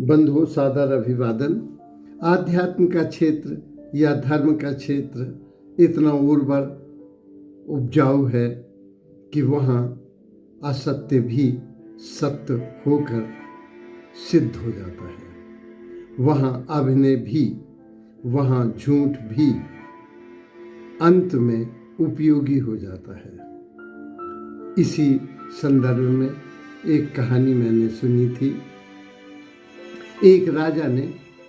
बंधुओं, सादर अभिवादन। आध्यात्म का क्षेत्र या धर्म का क्षेत्र इतना उर्वर उपजाऊ है कि वहाँ असत्य भी सत्य होकर सिद्ध हो जाता है। वहाँ अभिनय भी, वहाँ झूठ भी अंत में उपयोगी हो जाता है। इसी संदर्भ में एक कहानी मैंने सुनी थी। एक राजा ने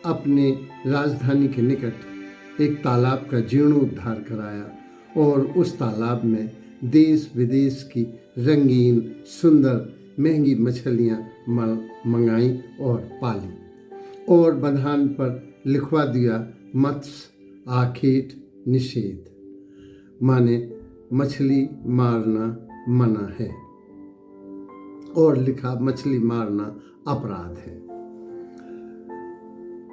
अपने राजधानी के निकट एक तालाब का जीर्णोद्धार कराया और उस तालाब में देश विदेश की रंगीन सुंदर महंगी मछलियाँ मंगाई और पाली और बंधान पर लिखवा दिया मत्स्य आखेट निषेध, माने मछली मारना मना है, और लिखा मछली मारना अपराध है।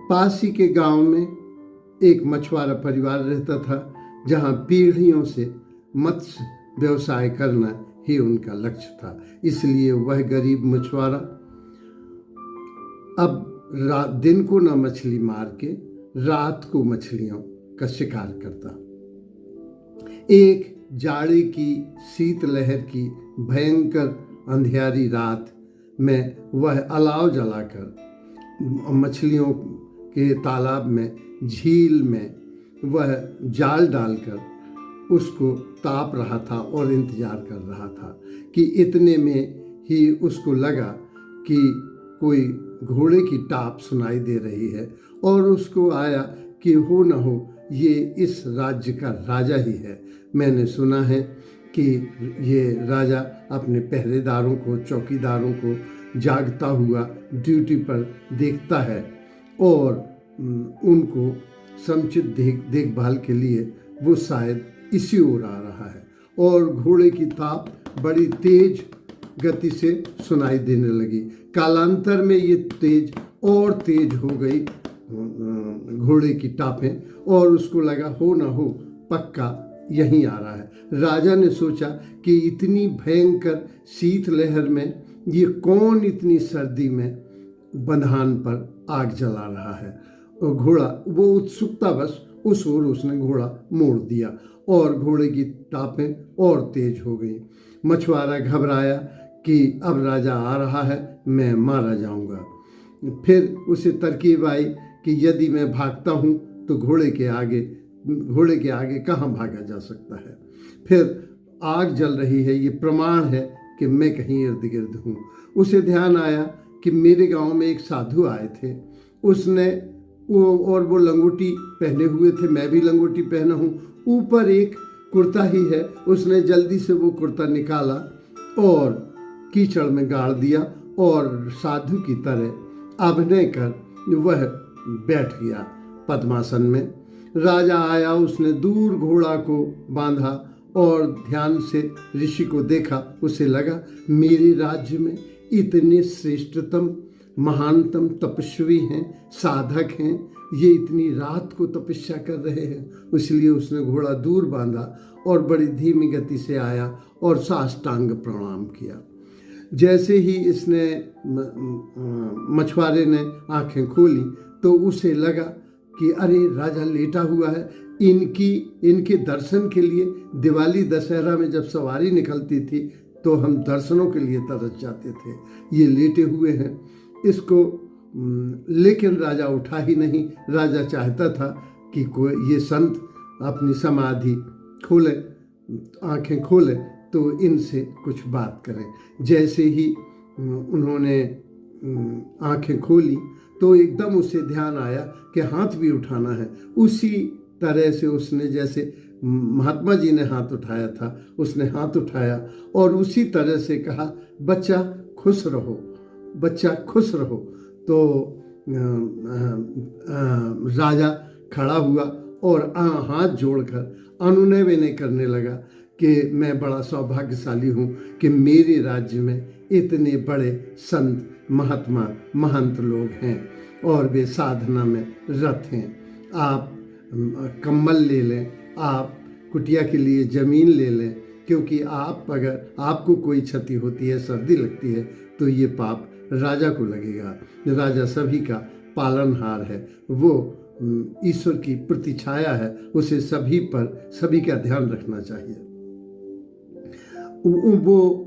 पास ही के गांव में एक मछुआरा परिवार रहता था, जहां पीढ़ियों से मत्स्य व्यवसाय करना ही उनका लक्ष्य था। इसलिए वह गरीब मछुआरा अब दिन को न मछली मार के रात को मछलियों का शिकार करता। एक जाड़े की शीतलहर की भयंकर अंधियारी रात में वह अलाव जलाकर मछलियों के तालाब में, झील में वह जाल डालकर उसको ताप रहा था और इंतजार कर रहा था कि इतने में ही उसको लगा कि कोई घोड़े की टाप सुनाई दे रही है और उसको आया कि हो न हो ये इस राज्य का राजा ही है। मैंने सुना है कि ये राजा अपने पहरेदारों को, चौकीदारों को जागता हुआ ड्यूटी पर देखता है और उनको समुचित देखभाल के लिए वो शायद इसी ओर आ रहा है। और घोड़े की ताप बड़ी तेज गति से सुनाई देने लगी। कालांतर में ये तेज और तेज हो गई घोड़े की टापें, और उसको लगा हो ना हो पक्का यहीं आ रहा है। राजा ने सोचा कि इतनी भयंकर शीतलहर में ये कौन इतनी सर्दी में बंधान पर आग जला रहा है। और घोड़ा, वो उत्सुकता बस उस ओर उसने घोड़ा मोड़ दिया और घोड़े की टापें और तेज हो गई। मछुआरा घबराया कि अब राजा आ रहा है, मैं मारा जाऊंगा। फिर उसे तरकीब आई कि यदि मैं भागता हूँ तो घोड़े के आगे कहाँ भागा जा सकता है। फिर आग जल रही है, ये प्रमाण है कि मैं कहीं इर्द गिर्द हूँ। उसे ध्यान आया कि मेरे गांव में एक साधु आए थे, वो लंगोटी पहने हुए थे, मैं भी लंगोटी पहना हूँ, ऊपर एक कुर्ता ही है। उसने जल्दी से वो कुर्ता निकाला और कीचड़ में गाड़ दिया और साधु की तरह अभिनय कर वह बैठ गया पद्मासन में। राजा आया, उसने दूर घोड़ा को बांधा और ध्यान से ऋषि को देखा। उसे लगा मेरे राज्य में इतने श्रेष्ठतम महानतम तपस्वी हैं, साधक हैं, ये इतनी रात को तपस्या कर रहे हैं। इसलिए उसने घोड़ा दूर बांधा और बड़ी धीमी गति से आया और साष्टांग प्रणाम किया। जैसे ही इसने मछुआरे ने आंखें खोली तो उसे लगा कि अरे राजा लेटा हुआ है। इनके दर्शन के लिए दिवाली दशहरा में जब सवारी निकलती थी तो हम दर्शनों के लिए तरस जाते थे, ये लेटे हुए हैं इसको। लेकिन राजा उठा ही नहीं। राजा चाहता था कि कोई ये संत अपनी समाधि खोले, आंखें खोले तो इनसे कुछ बात करें। जैसे ही उन्होंने आंखें खोली तो एकदम उसे ध्यान आया कि हाथ भी उठाना है। उसी तरह से उसने, जैसे महात्मा जी ने हाथ उठाया था, उसने हाथ उठाया और उसी तरह से कहा, बच्चा खुश रहो, बच्चा खुश रहो। तो राजा खड़ा हुआ और हाथ जोड़कर अनुनय विनय करने लगा कि मैं बड़ा सौभाग्यशाली हूँ कि मेरे राज्य में इतने बड़े संत, महात्मा, महंत लोग हैं और वे साधना में रत हैं। आप कंबल ले लें, आप कुटिया के लिए ज़मीन ले लें, क्योंकि अगर आपको कोई क्षति होती है, सर्दी लगती है, तो ये पाप राजा को लगेगा। राजा सभी का पालनहार है, वो ईश्वर की प्रतिछाया है, उसे सभी का ध्यान रखना चाहिए। वो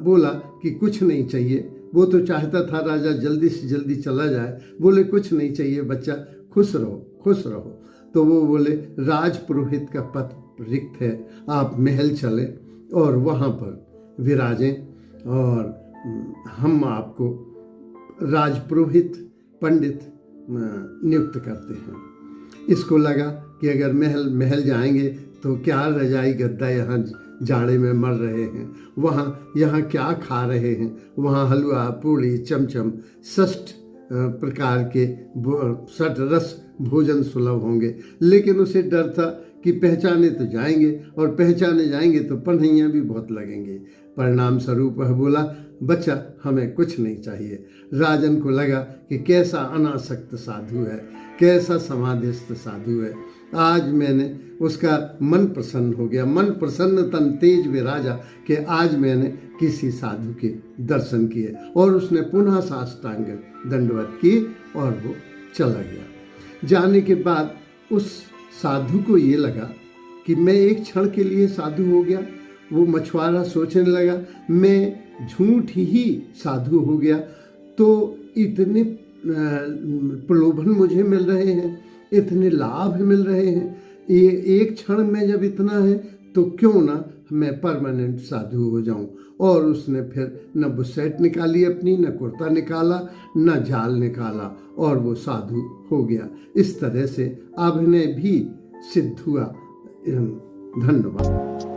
बोला कि कुछ नहीं चाहिए। वो तो चाहता था राजा जल्दी से जल्दी चला जाए। बोले कुछ नहीं चाहिए बच्चा, खुश रहो खुश रहो। तो वो बोले राजपुरोहित का पद रिक्त है, आप महल चले और वहाँ पर विराजें और हम आपको राजपुरोहित पंडित नियुक्त करते हैं। इसको लगा कि अगर महल जाएंगे तो क्या रजाई गद्दा यहाँ जाड़े में मर रहे हैं, यहाँ क्या खा रहे हैं। वहाँ हलवा पूड़ी चमचम 6 प्रकार के 6 रस भोजन सुलभ होंगे। लेकिन उसे डर था कि पहचाने तो जाएंगे और पहचाने जाएंगे तो पन्हैया भी बहुत लगेंगे। परिणाम स्वरूप वह बोला बच्चा हमें कुछ नहीं चाहिए। राजन को लगा कि कैसा अनासक्त साधु है, कैसा समाधिस्थ साधु है। आज मैंने उसका मन प्रसन्न हो गया, मन प्रसन्न तन तेज विराजा कि आज मैंने किसी साधु के दर्शन किए। और उसने पुनः साष्टांग दंडवत की और वो चला गया। जाने के बाद उस साधु को ये लगा कि मैं एक क्षण के लिए साधु हो गया। वो मछुआरा सोचने लगा मैं झूठ ही साधु हो गया, तो इतने प्रलोभन मुझे मिल रहे हैं, इतने लाभ मिल रहे हैं, ये एक क्षण में जब इतना है तो क्यों ना मैं परमानेंट साधु हो जाऊं। और उसने फिर न बुसेट निकाली अपनी, न कुर्ता निकाला, न झाल निकाला और वो साधु हो गया। इस तरह से अभिनय भी सिद्ध हुआ। धन्यवाद।